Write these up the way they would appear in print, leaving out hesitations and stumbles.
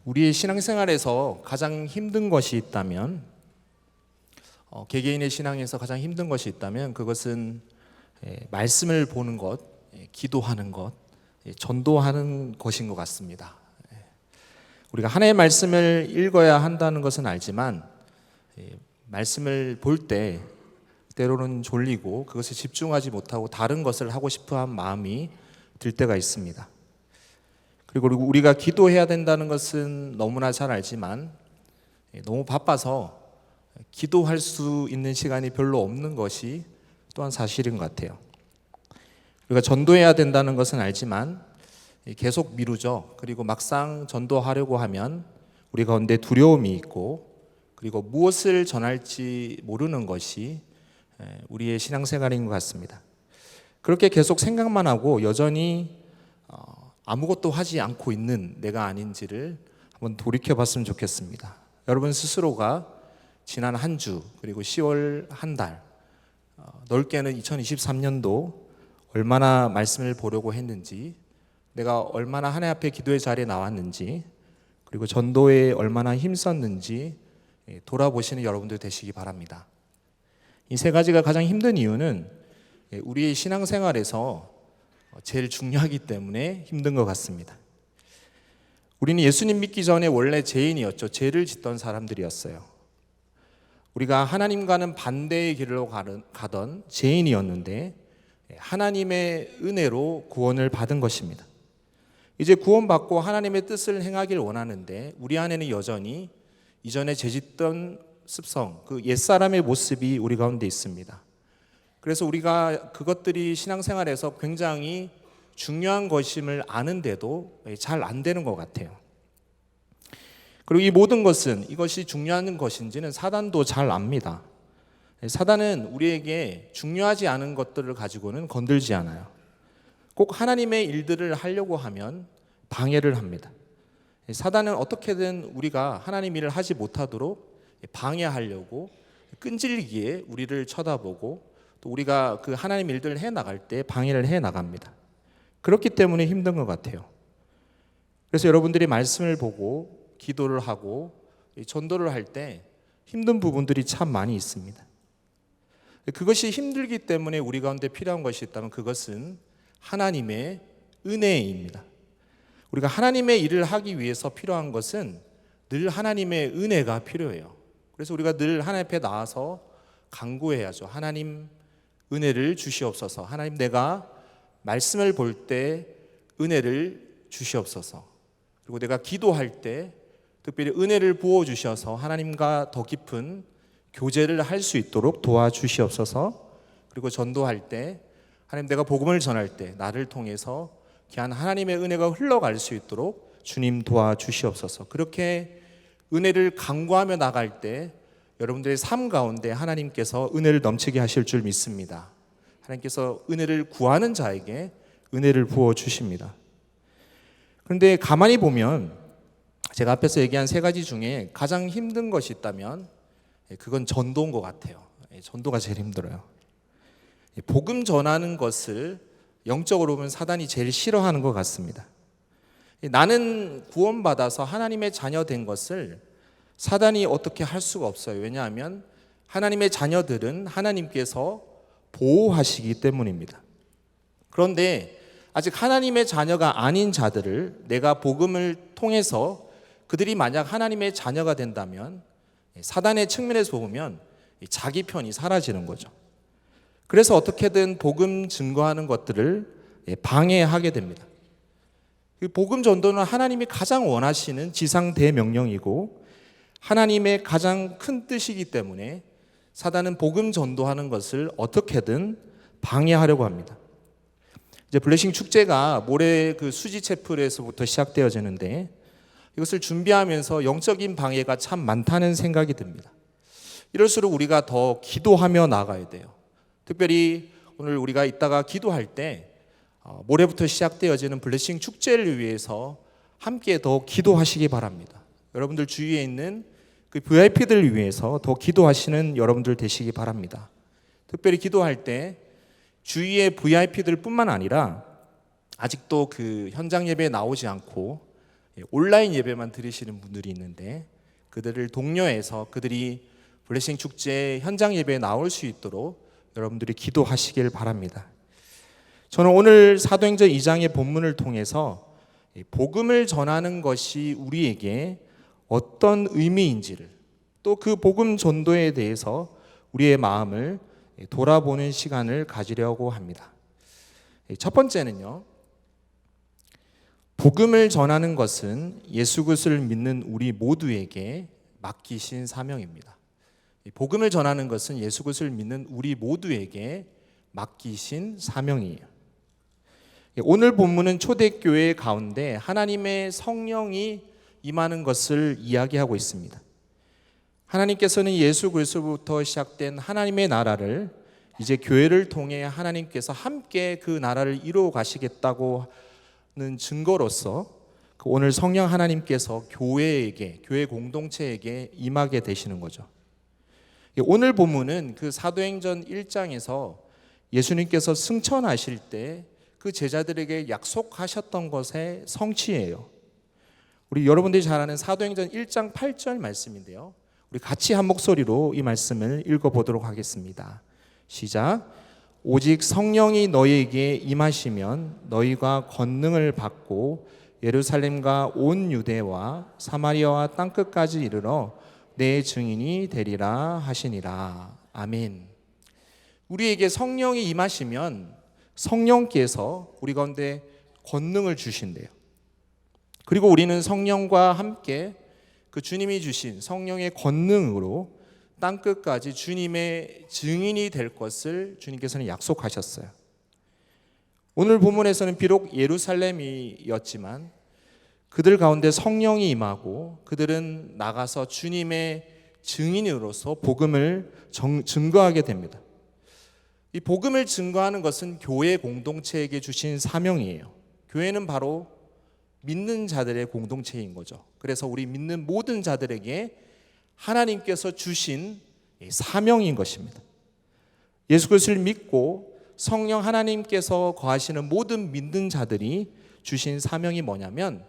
우리의 신앙생활에서 가장 힘든 것이 있다면, 개개인의 신앙에서 가장 힘든 것이 있다면 그것은 말씀을 보는 것, 기도하는 것, 전도하는 것인 것 같습니다. 우리가 하나님의 말씀을 읽어야 한다는 것은 알지만 말씀을 볼 때 때로는 졸리고 그것에 집중하지 못하고 다른 것을 하고 싶어한 마음이 들 때가 있습니다. 그리고 우리가 기도해야 된다는 것은 너무나 잘 알지만 너무 바빠서 기도할 수 있는 시간이 별로 없는 것이 또한 사실인 것 같아요. 우리가 전도해야 된다는 것은 알지만 계속 미루죠. 그리고 막상 전도하려고 하면 우리 가운데 두려움이 있고, 그리고 무엇을 전할지 모르는 것이 우리의 신앙생활인 것 같습니다. 그렇게 계속 생각만 하고 여전히 아무것도 하지 않고 있는 내가 아닌지를 한번 돌이켜 봤으면 좋겠습니다. 여러분 스스로가 지난 한 주, 그리고 10월 한 달, 넓게는 2023년도 얼마나 말씀을 보려고 했는지, 내가 얼마나 하나님 앞에 기도의 자리에 나왔는지, 그리고 전도에 얼마나 힘썼는지 돌아보시는 여러분들 되시기 바랍니다. 이 세 가지가 가장 힘든 이유는 우리의 신앙생활에서 제일 중요하기 때문에 힘든 것 같습니다. 우리는 예수님 믿기 전에 원래 죄인이었죠. 죄를 짓던 사람들이었어요. 우리가 하나님과는 반대의 길로 가던 죄인이었는데 하나님의 은혜로 구원을 받은 것입니다. 이제 구원받고 하나님의 뜻을 행하길 원하는데 우리 안에는 여전히 이전에 죄짓던 습성, 그 옛사람의 모습이 우리 가운데 있습니다. 그래서 우리가 그것들이 신앙생활에서 굉장히 중요한 것임을 아는데도 잘 안 되는 것 같아요. 그리고 이 모든 것은 이것이 중요한 것인지는 사단도 잘 압니다. 사단은 우리에게 중요하지 않은 것들을 가지고는 건들지 않아요. 꼭 하나님의 일들을 하려고 하면 방해를 합니다. 사단은 어떻게든 우리가 하나님 일을 하지 못하도록 방해하려고 끈질기게 우리를 쳐다보고, 또 우리가 그 하나님 일들을 해나갈 때 방해를 해나갑니다. 그렇기 때문에 힘든 것 같아요. 그래서 여러분들이 말씀을 보고 기도를 하고 전도를 할 때 힘든 부분들이 참 많이 있습니다. 그것이 힘들기 때문에 우리 가운데 필요한 것이 있다면 그것은 하나님의 은혜입니다. 우리가 하나님의 일을 하기 위해서 필요한 것은 늘 하나님의 은혜가 필요해요. 그래서 우리가 늘 하나님 앞에 나와서 간구해야죠. 하나님 은혜를 주시옵소서. 하나님, 내가 말씀을 볼 때 은혜를 주시옵소서. 그리고 내가 기도할 때 특별히 은혜를 부어주셔서 하나님과 더 깊은 교제를 할 수 있도록 도와주시옵소서. 그리고 전도할 때 하나님, 내가 복음을 전할 때 나를 통해서 귀한 하나님의 은혜가 흘러갈 수 있도록 주님 도와주시옵소서. 그렇게 은혜를 간구하며 나갈 때 여러분들의 삶 가운데 하나님께서 은혜를 넘치게 하실 줄 믿습니다. 하나님께서 은혜를 구하는 자에게 은혜를 부어주십니다. 그런데 가만히 보면 제가 앞에서 얘기한 세 가지 중에 가장 힘든 것이 있다면 그건 전도인 것 같아요. 전도가 제일 힘들어요. 복음 전하는 것을 영적으로 보면 사단이 제일 싫어하는 것 같습니다. 나는 구원받아서 하나님의 자녀 된 것을 사단이 어떻게 할 수가 없어요. 왜냐하면 하나님의 자녀들은 하나님께서 보호하시기 때문입니다. 그런데 아직 하나님의 자녀가 아닌 자들을 내가 복음을 통해서 그들이 만약 하나님의 자녀가 된다면 사단의 측면에서 보면 자기 편이 사라지는 거죠. 그래서 어떻게든 복음 증거하는 것들을 방해하게 됩니다. 복음 전도는 하나님이 가장 원하시는 지상 대명령이고 하나님의 가장 큰 뜻이기 때문에 사단은 복음 전도하는 것을 어떻게든 방해하려고 합니다. 이제 블레싱 축제가 모레 그 수지 채플에서부터 시작되어지는데 이것을 준비하면서 영적인 방해가 참 많다는 생각이 듭니다. 이럴수록 우리가 더 기도하며 나가야 돼요. 특별히 오늘 우리가 이따가 기도할 때 모레부터 시작되어지는 블레싱 축제를 위해서 함께 더 기도하시기 바랍니다. 여러분들 주위에 있는 그 VIP들을 위해서 더 기도하시는 여러분들 되시기 바랍니다. 특별히 기도할 때 주위의 VIP들 뿐만 아니라 아직도 그 현장 예배에 나오지 않고 온라인 예배만 드리시는 분들이 있는데 그들을 독려해서 그들이 블레싱 축제 현장 예배에 나올 수 있도록 여러분들이 기도하시길 바랍니다. 저는 오늘 사도행전 2장의 본문을 통해서 복음을 전하는 것이 우리에게 어떤 의미인지를, 또 그 복음 전도에 대해서 우리의 마음을 돌아보는 시간을 가지려고 합니다. 첫 번째는요, 복음을 전하는 것은 예수 그리스도를 믿는 우리 모두에게 맡기신 사명입니다. 복음을 전하는 것은 예수 그리스도를 믿는 우리 모두에게 맡기신 사명이에요. 오늘 본문은 초대교회 가운데 하나님의 성령이 임하는 것을 이야기하고 있습니다. 하나님께서는 예수 그리스도부터 시작된 하나님의 나라를 이제 교회를 통해 하나님께서 함께 그 나라를 이루어 가시겠다고 하는 증거로서 오늘 성령 하나님께서 교회에게, 교회 공동체에게 임하게 되시는 거죠. 오늘 본문은 그 사도행전 1장에서 예수님께서 승천하실 때 그 제자들에게 약속하셨던 것의 성취예요. 우리 여러분들이 잘 아는 사도행전 1장 8절 말씀인데요, 우리 같이 한 목소리로 이 말씀을 읽어보도록 하겠습니다. 시작. 오직 성령이 너희에게 임하시면 너희가 권능을 받고 예루살렘과 온 유대와 사마리아와 땅끝까지 이르러 내 증인이 되리라 하시니라. 아멘. 우리에게 성령이 임하시면 성령께서 우리 가운데 권능을 주신대요. 그리고 우리는 성령과 함께 그 주님이 주신 성령의 권능으로 땅끝까지 주님의 증인이 될 것을 주님께서는 약속하셨어요. 오늘 본문에서는 비록 예루살렘이었지만 그들 가운데 성령이 임하고 그들은 나가서 주님의 증인으로서 복음을 증거하게 됩니다. 이 복음을 증거하는 것은 교회 공동체에게 주신 사명이에요. 교회는 바로 믿는 자들의 공동체인 거죠. 그래서 우리 믿는 모든 자들에게 하나님께서 주신 사명인 것입니다. 예수 그리스도를 믿고 성령 하나님께서 거하시는 모든 믿는 자들이 주신 사명이 뭐냐면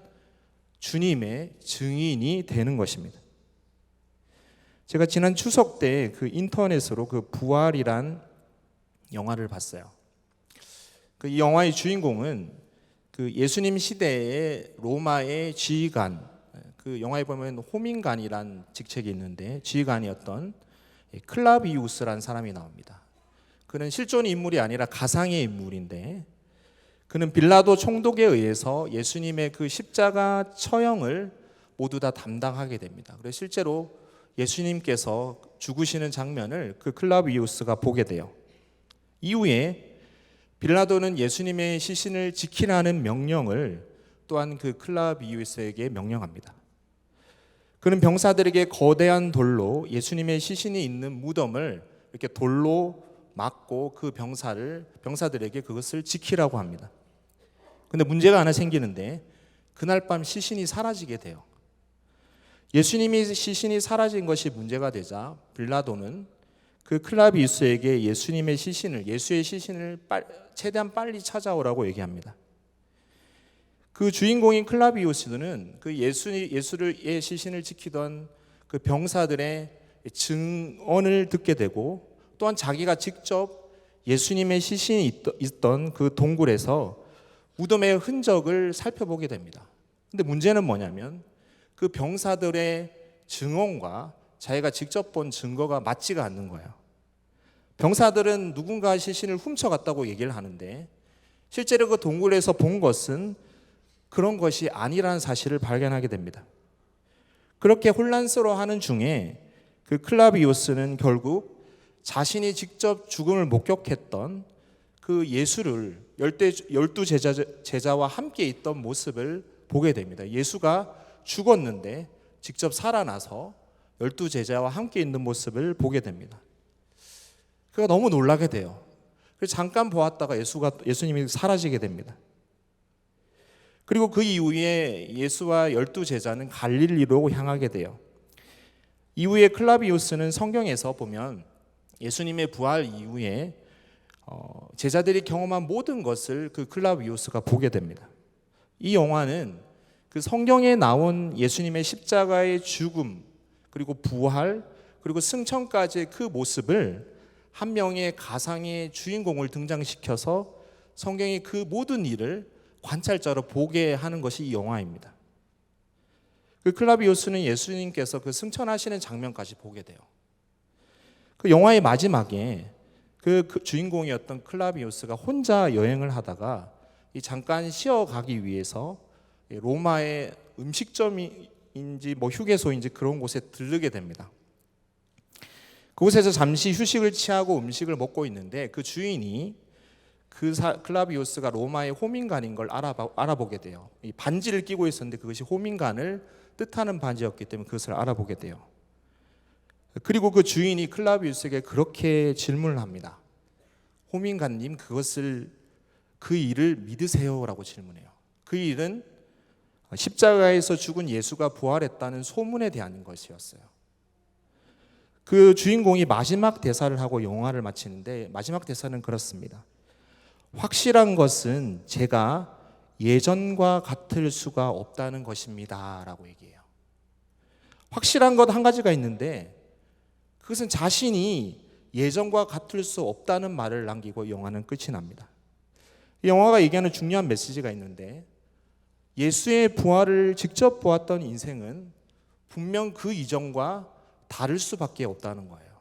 주님의 증인이 되는 것입니다. 제가 지난 추석 때 그 인터넷으로 그 부활이란 영화를 봤어요. 이 영화의 주인공은 그 예수님 시대의 로마의 지휘관, 그 영화에 보면 호민관이란 직책이 있는데 지휘관이었던 클라비우스라는 사람이 나옵니다. 그는 실존 인물이 아니라 가상의 인물인데 그는 빌라도 총독에 의해서 예수님의 그 십자가 처형을 모두 다 담당하게 됩니다. 그래서 실제로 예수님께서 죽으시는 장면을 그 클라비우스가 보게 돼요. 이후에 빌라도는 예수님의 시신을 지키라는 명령을 또한 그 클라비우스에게 명령합니다. 그는 병사들에게 거대한 돌로 예수님의 시신이 있는 무덤을 이렇게 돌로 막고 그 병사들에게 그것을 지키라고 합니다. 근데 문제가 하나 생기는데 그날 밤 시신이 사라지게 돼요. 예수님이 시신이 사라진 것이 문제가 되자 빌라도는 그 클라비우스에게 예수의 시신을 최대한 빨리 찾아오라고 얘기합니다. 그 주인공인 클라비우스는 그 예수의 시신을 지키던 그 병사들의 증언을 듣게 되고 또한 자기가 직접 예수님의 시신이 있던 그 동굴에서 무덤의 흔적을 살펴보게 됩니다. 근데 문제는 뭐냐면 그 병사들의 증언과 자기가 직접 본 증거가 맞지가 않는 거예요. 병사들은 누군가 시신을 훔쳐갔다고 얘기를 하는데 실제로 그 동굴에서 본 것은 그런 것이 아니라는 사실을 발견하게 됩니다. 그렇게 혼란스러워하는 중에 그 클라비우스는 결국 자신이 직접 죽음을 목격했던 그 예수를 12 제자와 함께 있던 모습을 보게 됩니다. 예수가 죽었는데 직접 살아나서 12 제자와 함께 있는 모습을 보게 됩니다. 그가 너무 놀라게 돼요. 그래서 잠깐 보았다가 예수님이 사라지게 됩니다. 그리고 그 이후에 예수와 12 제자는 갈릴리로 향하게 돼요. 이후에 클라비우스는 성경에서 보면 예수님의 부활 이후에 제자들이 경험한 모든 것을 그 클라비우스가 보게 됩니다. 이 영화는 그 성경에 나온 예수님의 십자가의 죽음, 그리고 부활, 그리고 승천까지의 그 모습을 한 명의 가상의 주인공을 등장시켜서 성경이 그 모든 일을 관찰자로 보게 하는 것이 이 영화입니다. 그 클라비우스는 예수님께서 그 승천하시는 장면까지 보게 돼요. 그 영화의 마지막에 그 주인공이었던 클라비우스가 혼자 여행을 하다가 잠깐 쉬어가기 위해서 로마의 음식점인지 휴게소인지 그런 곳에 들르게 됩니다. 그곳에서 잠시 휴식을 취하고 음식을 먹고 있는데 그 주인이 클라비우스가 로마의 호민관인 걸 알아보게 돼요. 이 반지를 끼고 있었는데 그것이 호민관을 뜻하는 반지였기 때문에 그것을 알아보게 돼요. 그리고 그 주인이 클라비우스에게 그렇게 질문을 합니다. 호민관님, 그 일을 믿으세요라고 질문해요. 그 일은 십자가에서 죽은 예수가 부활했다는 소문에 대한 것이었어요. 그 주인공이 마지막 대사를 하고 영화를 마치는데 마지막 대사는 그렇습니다. 확실한 것은 제가 예전과 같을 수가 없다는 것입니다 라고 얘기해요. 확실한 것 한 가지가 있는데 그것은 자신이 예전과 같을 수 없다는 말을 남기고 영화는 끝이 납니다. 이 영화가 얘기하는 중요한 메시지가 있는데 예수의 부활을 직접 보았던 인생은 분명 그 이전과 다를 수밖에 없다는 거예요.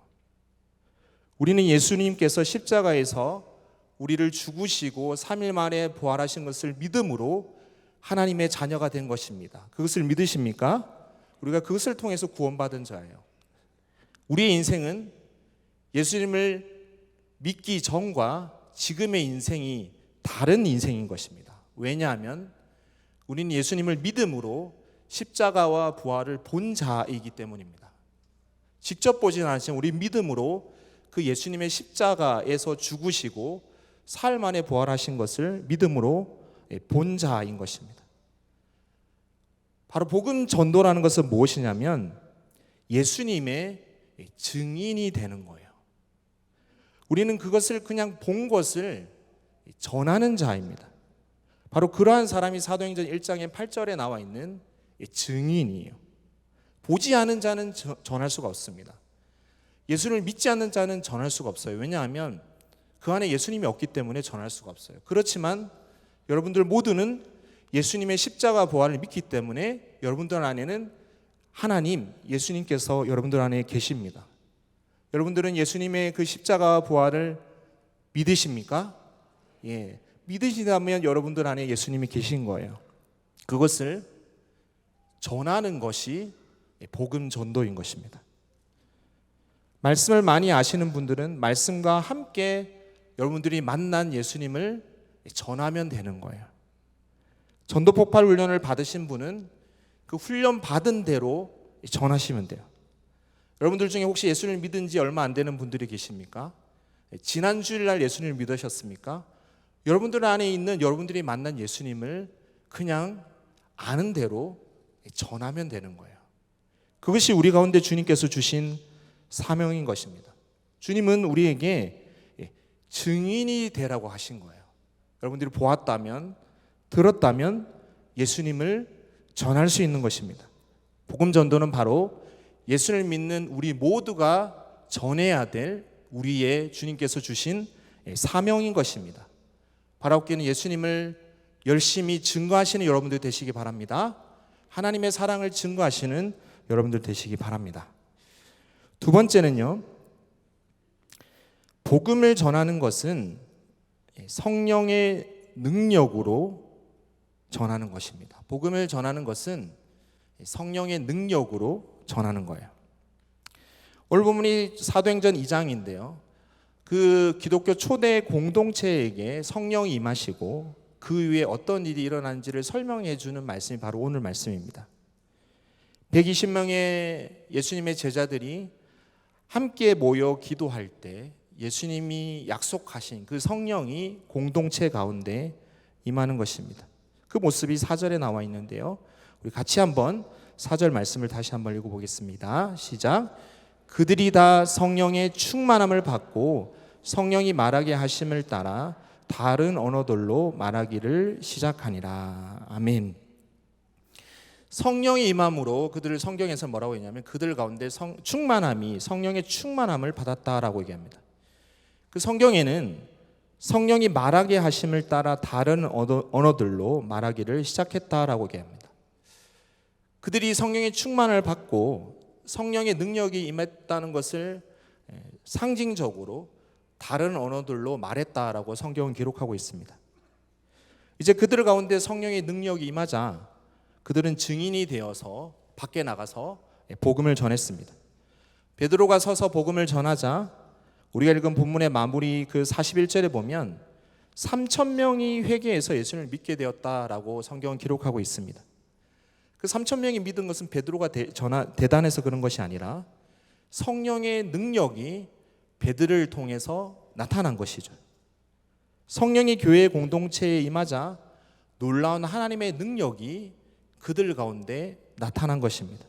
우리는 예수님께서 십자가에서 우리를 죽으시고 3일 만에 부활하신 것을 믿음으로 하나님의 자녀가 된 것입니다. 그것을 믿으십니까? 우리가 그것을 통해서 구원받은 자예요. 우리의 인생은 예수님을 믿기 전과 지금의 인생이 다른 인생인 것입니다. 왜냐하면 우리는 예수님을 믿음으로 십자가와 부활을 본 자이기 때문입니다. 직접 보지는 않지만 우리 믿음으로 그 예수님의 십자가에서 죽으시고 사흘 만에 부활하신 것을 믿음으로 본 자인 것입니다. 바로 복음 전도라는 것은 무엇이냐면 예수님의 증인이 되는 거예요. 우리는 그것을 그냥 본 것을 전하는 자입니다. 바로 그러한 사람이 사도행전 1장의 8절에 나와 있는 증인이에요. 보지 않은 자는 전할 수가 없습니다. 예수를 믿지 않는 자는 전할 수가 없어요. 왜냐하면 그 안에 예수님이 없기 때문에 전할 수가 없어요. 그렇지만 여러분들 모두는 예수님의 십자가 부활을 믿기 때문에 여러분들 안에는 하나님, 예수님께서 여러분들 안에 계십니다. 여러분들은 예수님의 그 십자가 부활을 믿으십니까? 예, 믿으시다면 여러분들 안에 예수님이 계신 거예요. 그것을 전하는 것이 복음 전도인 것입니다. 말씀을 많이 아시는 분들은 말씀과 함께 여러분들이 만난 예수님을 전하면 되는 거예요. 전도 폭발 훈련을 받으신 분은 그 훈련 받은 대로 전하시면 돼요. 여러분들 중에 혹시 예수님을 믿은 지 얼마 안 되는 분들이 계십니까? 지난 주일날 예수님을 믿으셨습니까? 여러분들 안에 있는 여러분들이 만난 예수님을 그냥 아는 대로 전하면 되는 거예요. 그것이 우리 가운데 주님께서 주신 사명인 것입니다. 주님은 우리에게 증인이 되라고 하신 거예요. 여러분들이 보았다면, 들었다면 예수님을 전할 수 있는 것입니다. 복음 전도는 바로 예수를 믿는 우리 모두가 전해야 될 우리의 주님께서 주신 사명인 것입니다. 바라옵기는 예수님을 열심히 증거하시는 여러분들 되시기 바랍니다. 하나님의 사랑을 증거하시는 여러분들 되시기 바랍니다. 두 번째는요, 복음을 전하는 것은 성령의 능력으로 전하는 것입니다. 복음을 전하는 것은 성령의 능력으로 전하는 거예요. 오늘 본문이 사도행전 2장인데요. 그 기독교 초대 공동체에게 성령이 임하시고 그 위에 어떤 일이 일어난지를 설명해 주는 말씀이 바로 오늘 말씀입니다. 120명의 예수님의 제자들이 함께 모여 기도할 때 예수님이 약속하신 그 성령이 공동체 가운데 임하는 것입니다. 그 모습이 4절에 나와 있는데요. 우리 같이 한번 4절 말씀을 다시 한번 읽어보겠습니다. 시작. 그들이 다 성령의 충만함을 받고 성령이 말하게 하심을 따라 다른 언어들로 말하기를 시작하니라. 아멘. 성령의 임함으로 그들을 성경에서 뭐라고 했냐면 그들 가운데 충만함이 성령의 충만함을 받았다라고 얘기합니다. 그 성경에는 성령이 말하게 하심을 따라 다른 언어들로 말하기를 시작했다라고 얘기합니다. 그들이 성령의 충만을 받고 성령의 능력이 임했다는 것을 상징적으로 다른 언어들로 말했다라고 성경은 기록하고 있습니다. 이제 그들 가운데 성령의 능력이 임하자 그들은 증인이 되어서 밖에 나가서 복음을 전했습니다. 베드로가 서서 복음을 전하자 우리가 읽은 본문의 마무리 그 41절에 보면 3,000명이 회개해서 예수님을 믿게 되었다라고 성경은 기록하고 있습니다. 그 3,000명이 믿은 것은 베드로가 대단해서 그런 것이 아니라 성령의 능력이 베드로를 통해서 나타난 것이죠. 성령이 교회 공동체에 임하자 놀라운 하나님의 능력이 그들 가운데 나타난 것입니다.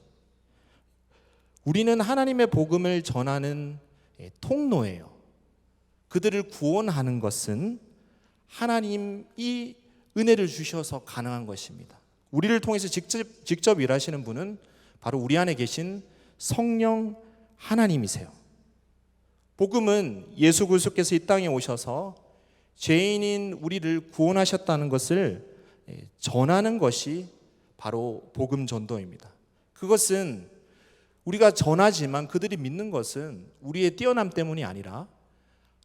우리는 하나님의 복음을 전하는 통로예요. 그들을 구원하는 것은 하나님이 은혜를 주셔서 가능한 것입니다. 우리를 통해서 직접 일하시는 분은 바로 우리 안에 계신 성령 하나님이세요. 복음은 예수 그리스도께서 이 땅에 오셔서 죄인인 우리를 구원하셨다는 것을 전하는 것이 바로 복음 전도입니다. 그것은 우리가 전하지만 그들이 믿는 것은 우리의 뛰어남 때문이 아니라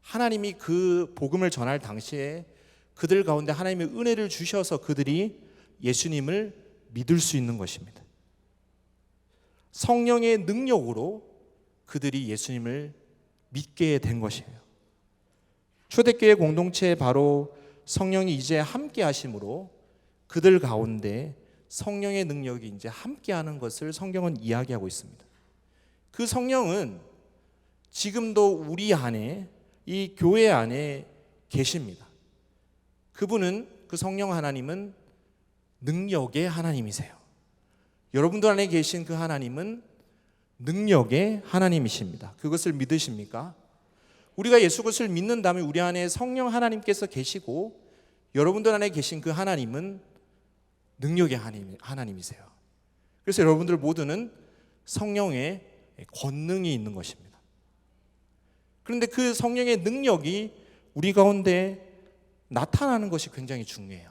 하나님이 그 복음을 전할 당시에 그들 가운데 하나님의 은혜를 주셔서 그들이 예수님을 믿을 수 있는 것입니다. 성령의 능력으로 그들이 예수님을 믿게 된 것이에요. 초대교회 공동체에 바로 성령이 이제 함께 하심으로 그들 가운데 성령의 능력이 이제 함께하는 것을 성경은 이야기하고 있습니다. 그 성령은 지금도 우리 안에 이 교회 안에 계십니다. 그분은 그 성령 하나님은 능력의 하나님이세요. 여러분들 안에 계신 그 하나님은 능력의 하나님이십니다. 그것을 믿으십니까? 우리가 예수 그리스도를 믿는다면 우리 안에 성령 하나님께서 계시고 여러분들 안에 계신 그 하나님은 능력의 하나님이세요. 그래서 여러분들 모두는 성령의 권능이 있는 것입니다. 그런데 그 성령의 능력이 우리 가운데 나타나는 것이 굉장히 중요해요.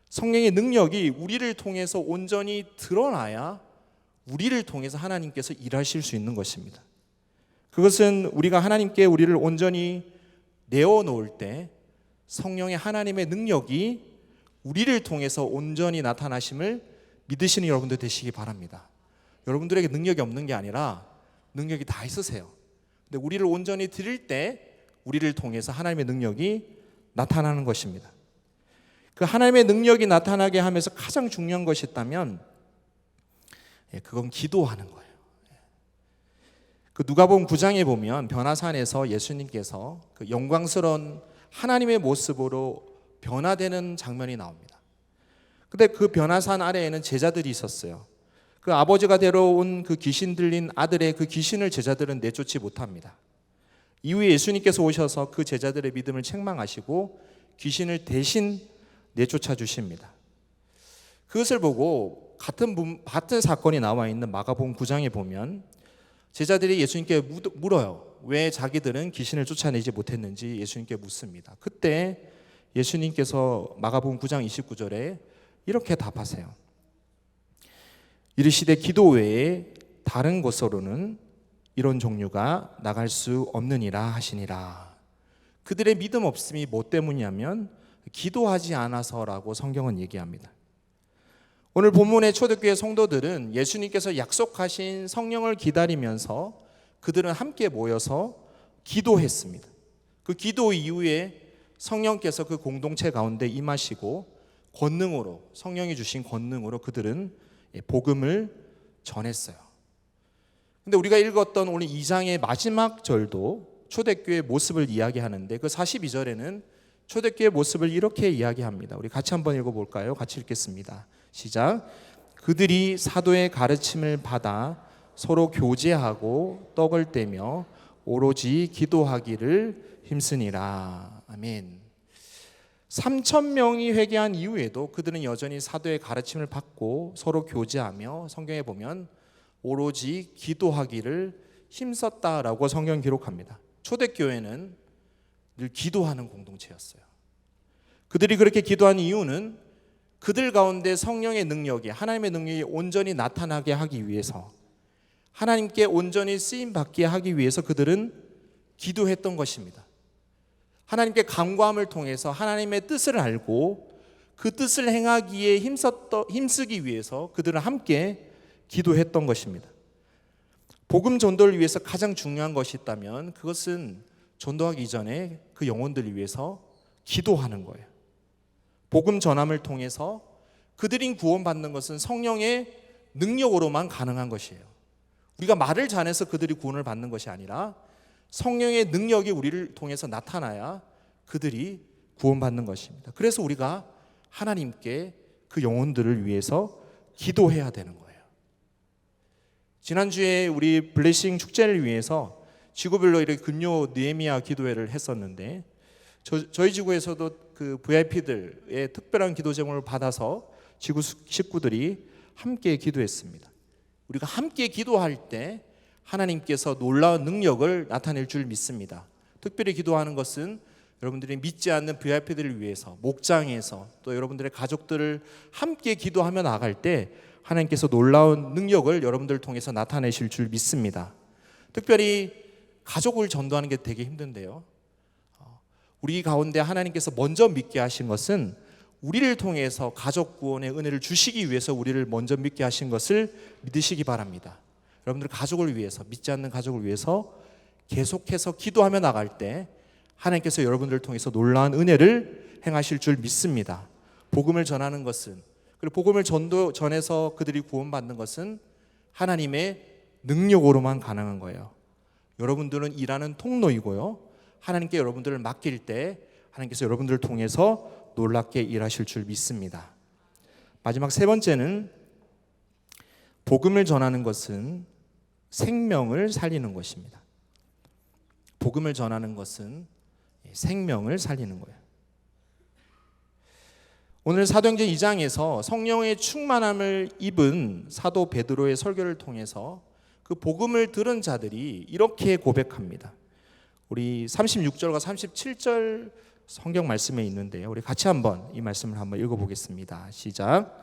성령의 능력이 우리를 통해서 온전히 드러나야 우리를 통해서 하나님께서 일하실 수 있는 것입니다. 그것은 우리가 하나님께 우리를 온전히 내어놓을 때 성령의 하나님의 능력이 우리를 통해서 온전히 나타나심을 믿으시는 여러분들 되시기 바랍니다. 여러분들에게 능력이 없는 게 아니라 능력이 다 있으세요. 근데 우리를 온전히 드릴 때 우리를 통해서 하나님의 능력이 나타나는 것입니다. 그 하나님의 능력이 나타나게 하면서 가장 중요한 것이 있다면 그건 기도하는 거예요. 그 누가복음 9장에 보면 변화산에서 예수님께서 그 영광스러운 하나님의 모습으로 변화되는 장면이 나옵니다. 근데 그 변화산 아래에는 제자들이 있었어요. 그 아버지가 데려온 그 귀신 들린 아들의 그 귀신을 제자들은 내쫓지 못합니다. 이후에 예수님께서 오셔서 그 제자들의 믿음을 책망하시고 귀신을 대신 내쫓아 주십니다. 그것을 보고 같은 사건이 나와 있는 마가복음 9장에 보면 제자들이 예수님께 물어요. 왜 자기들은 귀신을 쫓아내지 못했는지 예수님께 묻습니다. 그때 예수님께서 마가복음 9장 29절에 이렇게 답하세요. 이르시되 기도 외에 다른 곳으로는 이런 종류가 나갈 수 없느니라 하시니라. 그들의 믿음 없음이 뭐 때문이냐면 기도하지 않아서라고 성경은 얘기합니다. 오늘 본문의 초대교회 성도들은 예수님께서 약속하신 성령을 기다리면서 그들은 함께 모여서 기도했습니다. 그 기도 이후에 성령께서 그 공동체 가운데 임하시고 권능으로 성령이 주신 권능으로 그들은 복음을 전했어요. 근데 우리가 읽었던 오늘 2장의 마지막 절도 초대교회의 모습을 이야기하는데 그 42절에는 초대교회의 모습을 이렇게 이야기합니다. 우리 같이 한번 읽어볼까요? 같이 읽겠습니다. 시작. 그들이 사도의 가르침을 받아 서로 교제하고 떡을 떼며 오로지 기도하기를 힘쓰니라. 아멘. 3천 명이 회개한 이후에도 그들은 여전히 사도의 가르침을 받고 서로 교제하며 성경에 보면 오로지 기도하기를 힘썼다라고 성경 기록합니다. 초대교회는 늘 기도하는 공동체였어요. 그들이 그렇게 기도한 이유는 그들 가운데 성령의 능력이, 하나님의 능력이 온전히 나타나게 하기 위해서, 하나님께 온전히 쓰임받게 하기 위해서 그들은 기도했던 것입니다. 하나님께 간구함을 통해서 하나님의 뜻을 알고 그 뜻을 행하기에 힘쓰기 위해서 그들은 함께 기도했던 것입니다. 복음 전도를 위해서 가장 중요한 것이 있다면 그것은 전도하기 이전에 그 영혼들을 위해서 기도하는 거예요. 복음 전함을 통해서 그들이 구원받는 것은 성령의 능력으로만 가능한 것이에요. 우리가 말을 잘해서 그들이 구원을 받는 것이 아니라 성령의 능력이 우리를 통해서 나타나야 그들이 구원받는 것입니다. 그래서 우리가 하나님께 그 영혼들을 위해서 기도해야 되는 거예요. 지난주에 우리 블레싱 축제를 위해서 지구별로 이렇게 금요 느헤미야 기도회를 했었는데 저희 지구에서도 그 VIP들의 특별한 기도 제목을 받아서 지구 식구들이 함께 기도했습니다. 우리가 함께 기도할 때 하나님께서 놀라운 능력을 나타낼 줄 믿습니다. 특별히 기도하는 것은 여러분들이 믿지 않는 VIP들을 위해서 목장에서 또 여러분들의 가족들을 함께 기도하며 나갈 때 하나님께서 놀라운 능력을 여러분들을 통해서 나타내실 줄 믿습니다. 특별히 가족을 전도하는 게 되게 힘든데요. 우리 가운데 하나님께서 먼저 믿게 하신 것은 우리를 통해서 가족 구원의 은혜를 주시기 위해서 우리를 먼저 믿게 하신 것을 믿으시기 바랍니다. 여러분들 가족을 위해서, 믿지 않는 가족을 위해서 계속해서 기도하며 나갈 때 하나님께서 여러분들을 통해서 놀라운 은혜를 행하실 줄 믿습니다. 복음을 전하는 것은, 그리고 복음을 전해서 그들이 구원받는 것은 하나님의 능력으로만 가능한 거예요. 여러분들은 일하는 통로이고요, 하나님께 여러분들을 맡길 때 하나님께서 여러분들을 통해서 놀랍게 일하실 줄 믿습니다. 마지막 세 번째는 복음을 전하는 것은 생명을 살리는 것입니다. 복음을 전하는 것은 생명을 살리는 거예요. 오늘 사도행전 2장에서 성령의 충만함을 입은 사도 베드로의 설교를 통해서 그 복음을 들은 자들이 이렇게 고백합니다. 우리 36절과 37절 성경 말씀에 있는데요, 우리 같이 한번 이 말씀을 한번 읽어보겠습니다. 시작.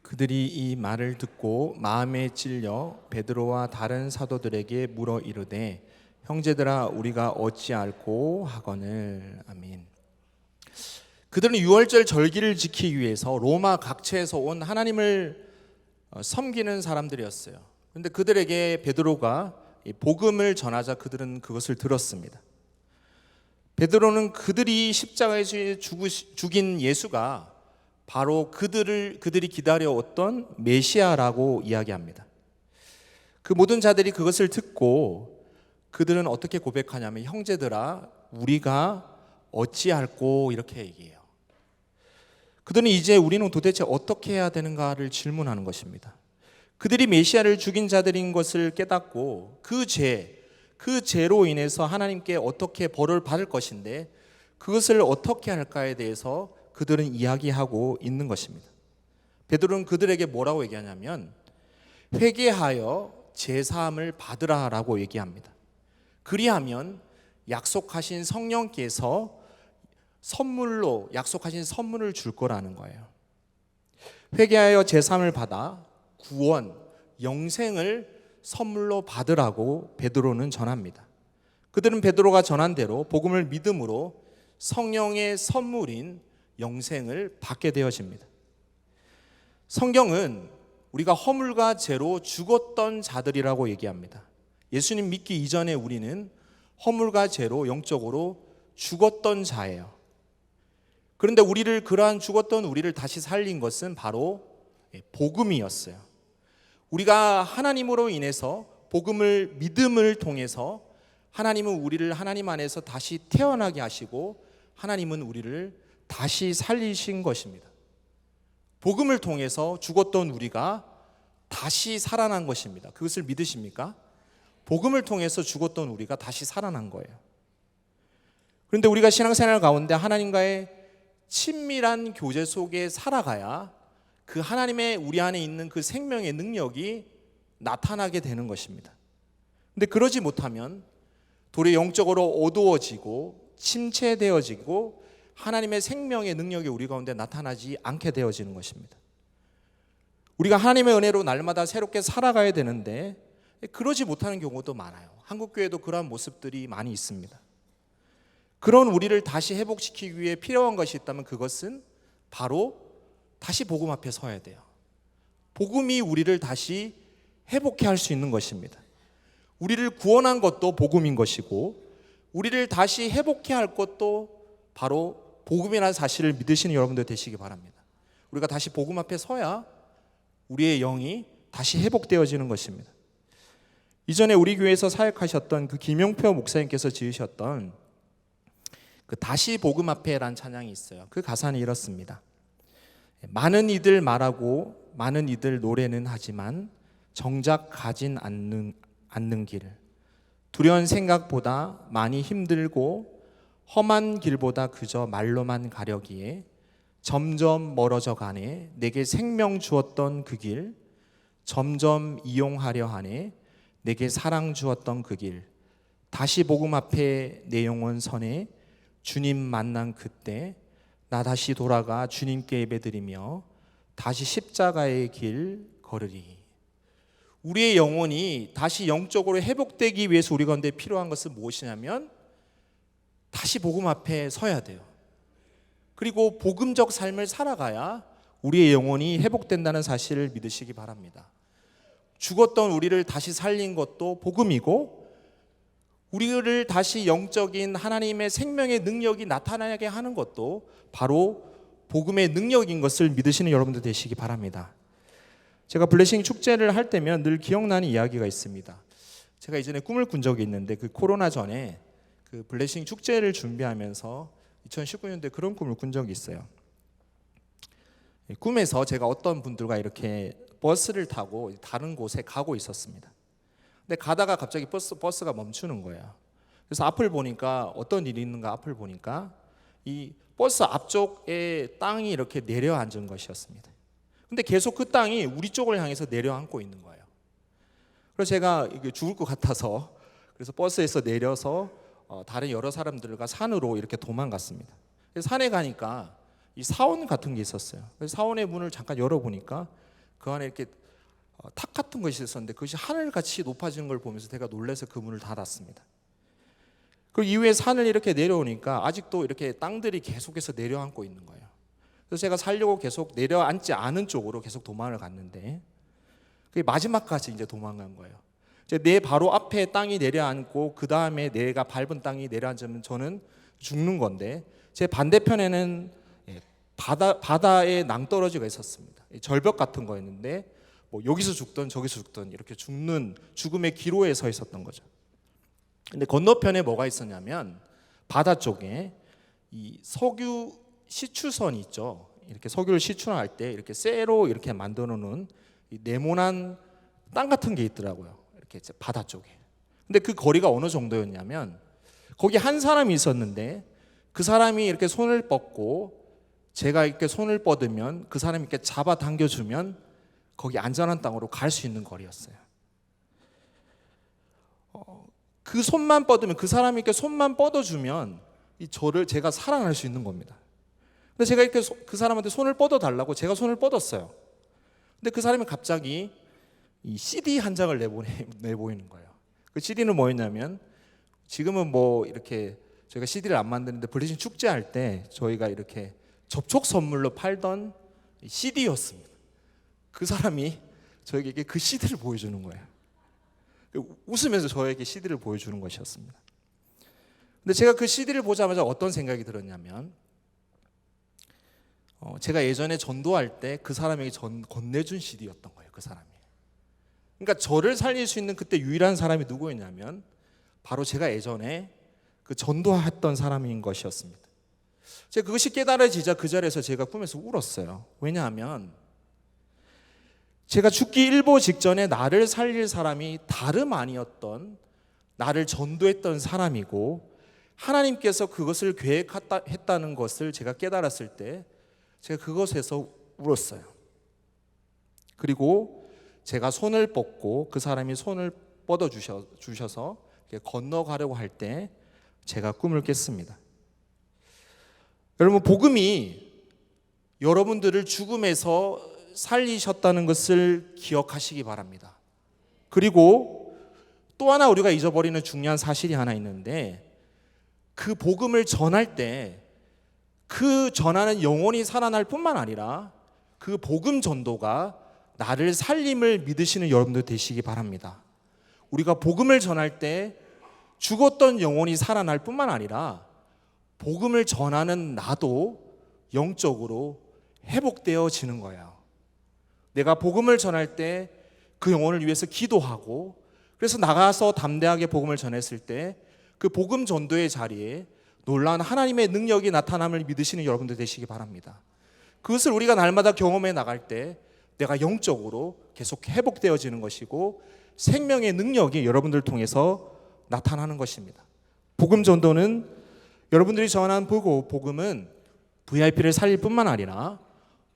그들이 이 말을 듣고 마음에 찔려 베드로와 다른 사도들에게 물어 이르되 형제들아 우리가 어찌할꼬 하거늘. 아멘. 그들은 유월절 절기를 지키기 위해서 로마 각처에서 온 하나님을 섬기는 사람들이었어요. 그런데 그들에게 베드로가 복음을 전하자 그들은 그것을 들었습니다. 베드로는 그들이 십자가에 죽인 예수가 바로 그들이 기다려왔던 메시아라고 이야기합니다. 그 모든 자들이 그것을 듣고 그들은 어떻게 고백하냐면 형제들아 우리가 어찌할꼬 이렇게 얘기해요. 그들은 이제 우리는 도대체 어떻게 해야 되는가를 질문하는 것입니다. 그들이 메시아를 죽인 자들인 것을 깨닫고 그 죄로 인해서 하나님께 어떻게 벌을 받을 것인데 그것을 어떻게 할까에 대해서 그들은 이야기하고 있는 것입니다. 베드로는 그들에게 뭐라고 얘기하냐면 회개하여 제사함을 받으라라고 얘기합니다. 그리하면 약속하신 성령께서 선물로 약속하신 선물을 줄 거라는 거예요. 회개하여 제사함을 받아 구원, 영생을 선물로 받으라고 베드로는 전합니다. 그들은 베드로가 전한 대로 복음을 믿음으로 성령의 선물인 영생을 받게 되어집니다. 성경은 우리가 허물과 죄로 죽었던 자들이라고 얘기합니다. 예수님 믿기 이전에 우리는 허물과 죄로 영적으로 죽었던 자예요. 그런데 그러한 죽었던 우리를 다시 살린 것은 바로 복음이었어요. 우리가 하나님으로 인해서 복음을 믿음을 통해서 하나님은 우리를 하나님 안에서 다시 태어나게 하시고 하나님은 우리를 다시 살리신 것입니다. 복음을 통해서 죽었던 우리가 다시 살아난 것입니다. 그것을 믿으십니까? 복음을 통해서 죽었던 우리가 다시 살아난 거예요. 그런데 우리가 신앙생활 가운데 하나님과의 친밀한 교제 속에 살아가야 그 하나님의 우리 안에 있는 그 생명의 능력이 나타나게 되는 것입니다. 근데 그러지 못하면 도리어 영적으로 어두워지고 침체되어지고 하나님의 생명의 능력이 우리 가운데 나타나지 않게 되어지는 것입니다. 우리가 하나님의 은혜로 날마다 새롭게 살아가야 되는데 그러지 못하는 경우도 많아요. 한국교회도 그러한 모습들이 많이 있습니다. 그런 우리를 다시 회복시키기 위해 필요한 것이 있다면 그것은 바로 다시 복음 앞에 서야 돼요. 복음이 우리를 다시 회복해 할 수 있는 것입니다. 우리를 구원한 것도 복음인 것이고 우리를 다시 회복해 할 것도 바로 복음이라는 사실을 믿으시는 여러분들 되시기 바랍니다. 우리가 다시 복음 앞에 서야 우리의 영이 다시 회복되어지는 것입니다. 이전에 우리 교회에서 사역하셨던 그 김용표 목사님께서 지으셨던 그 다시 복음 앞에라는 찬양이 있어요. 그 가사는 이렇습니다. 많은 이들 말하고 많은 이들 노래는 하지만 정작 가진 않는 길, 두려운 생각보다 많이 힘들고 험한 길보다 그저 말로만 가려기에 점점 멀어져 가네. 내게 생명 주었던 그 길, 점점 이용하려 하네. 내게 사랑 주었던 그 길, 다시 복음 앞에 내 영혼 선에 주님 만난 그때 나 다시 돌아가 주님께 예배드리며 다시 십자가의 길 걸으리. 우리의 영혼이 다시 영적으로 회복되기 위해서 우리 가운데 필요한 것은 무엇이냐면 다시 복음 앞에 서야 돼요. 그리고 복음적 삶을 살아가야 우리의 영혼이 회복된다는 사실을 믿으시기 바랍니다. 죽었던 우리를 다시 살린 것도 복음이고 우리를 다시 영적인 하나님의 생명의 능력이 나타나게 하는 것도 바로 복음의 능력인 것을 믿으시는 여러분들 되시기 바랍니다. 제가 블레싱 축제를 할 때면 늘 기억나는 이야기가 있습니다. 제가 이전에 꿈을 꾼 적이 있는데 그 코로나 전에 그 블레싱 축제를 준비하면서 2019년도에 그런 꿈을 꾼 적이 있어요. 꿈에서 제가 어떤 분들과 이렇게 버스를 타고 다른 곳에 가고 있었습니다. 근데 가다가 갑자기 버스가 멈추는 거예요. 그래서 앞을 보니까 어떤 일이 있는가 앞을 보니까 이 버스 앞쪽에 땅이 이렇게 내려앉은 것이었습니다. 근데 계속 그 땅이 우리 쪽을 향해서 내려앉고 있는 거예요. 그래서 제가 이게 죽을 것 같아서 그래서 버스에서 내려서 다른 여러 사람들과 산으로 이렇게 도망갔습니다. 그래서 산에 가니까 이 사원 같은 게 있었어요. 그래서 사원의 문을 잠깐 열어보니까 그 안에 이렇게 탁 같은 것이 있었는데 그것이 하늘같이 높아지는 걸 보면서 제가 놀라서 그 문을 닫았습니다. 그 이후에 산을 이렇게 내려오니까 아직도 이렇게 땅들이 계속해서 내려앉고 있는 거예요. 그래서 제가 살려고 계속 내려앉지 않은 쪽으로 계속 도망을 갔는데 그게 마지막까지 이제 도망간 거예요. 내 바로 앞에 땅이 내려앉고 그 다음에 내가 밟은 땅이 내려앉으면 저는 죽는 건데 제 반대편에는 바다에 낭떠러지가 있었습니다. 절벽 같은 거였는데 뭐 여기서 죽든 저기서 죽든 이렇게 죽는 죽음의 기로에 서 있었던 거죠. 근데 건너편에 뭐가 있었냐면 바다 쪽에 이 석유 시추선이 있죠. 이렇게 석유를 시추할 때 이렇게 쇠로 이렇게 만들어 놓은 이 네모난 땅 같은 게 있더라고요. 이렇게 바다 쪽에. 근데 그 거리가 어느 정도였냐면 거기 한 사람이 있었는데 그 사람이 이렇게 손을 뻗고 제가 이렇게 손을 뻗으면 그 사람이 이렇게 잡아 당겨주면 거기 안전한 땅으로 갈 수 있는 거리였어요. 그 손만 뻗으면 그 사람이 이렇게 손만 뻗어주면 제가 살아날 수 있는 겁니다. 근데 제가 이렇게 그 사람한테 손을 뻗어 달라고 제가 손을 뻗었어요. 근데 그 사람이 갑자기 이 CD 한 장을 내보이는 거예요. 그 CD는 뭐였냐면 지금은 뭐 이렇게 저희가 CD를 안 만드는데 블레싱 축제할 때 저희가 이렇게 접촉 선물로 팔던 CD였습니다. 그 사람이 저에게 그 CD를 보여주는 거예요. 웃으면서 저에게 CD를 보여주는 것이었습니다. 근데 제가 그 CD를 보자마자 어떤 생각이 들었냐면 제가 예전에 전도할 때 그 사람에게 건네준 CD였던 거예요. 그 사람이. 그러니까 저를 살릴 수 있는 그때 유일한 사람이 누구였냐면 바로 제가 예전에 그 전도했던 사람인 것이었습니다. 제가 그것이 깨달아지자 그 자리에서 제가 꿈에서 울었어요. 왜냐하면 제가 죽기 일보 직전에 나를 살릴 사람이 다름 아니었던, 나를 전도했던 사람이고 하나님께서 그것을 계획했다는 것을 제가 깨달았을 때 제가 그것에서 울었어요. 그리고 제가 손을 뻗고 그 사람이 손을 뻗어 주셔서 건너가려고 할 때 제가 꿈을 깼습니다. 여러분, 복음이 여러분들을 죽음에서 살리셨다는 것을 기억하시기 바랍니다. 그리고 또 하나 우리가 잊어버리는 중요한 사실이 하나 있는데, 그 복음을 전할 때 그 전하는 영혼이 살아날 뿐만 아니라 그 복음 전도가 나를 살림을 믿으시는 여러분들 되시기 바랍니다. 우리가 복음을 전할 때 죽었던 영혼이 살아날 뿐만 아니라 복음을 전하는 나도 영적으로 회복되어지는 거예요. 내가 복음을 전할 때 그 영혼을 위해서 기도하고, 그래서 나가서 담대하게 복음을 전했을 때 그 복음 전도의 자리에 놀라운 하나님의 능력이 나타남을 믿으시는 여러분들 되시기 바랍니다. 그것을 우리가 날마다 경험해 나갈 때 내가 영적으로 계속 회복되어지는 것이고 생명의 능력이 여러분들을 통해서 나타나는 것입니다. 복음 전도는, 여러분들이 전하는 복음은 VIP를 살릴 뿐만 아니라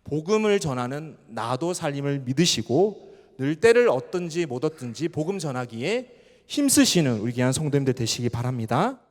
복음을 전하는 나도 살림을 믿으시고 늘 때를 얻든지 못 얻든지 복음 전하기에 힘쓰시는 우리 귀한 성도님들 되시기 바랍니다.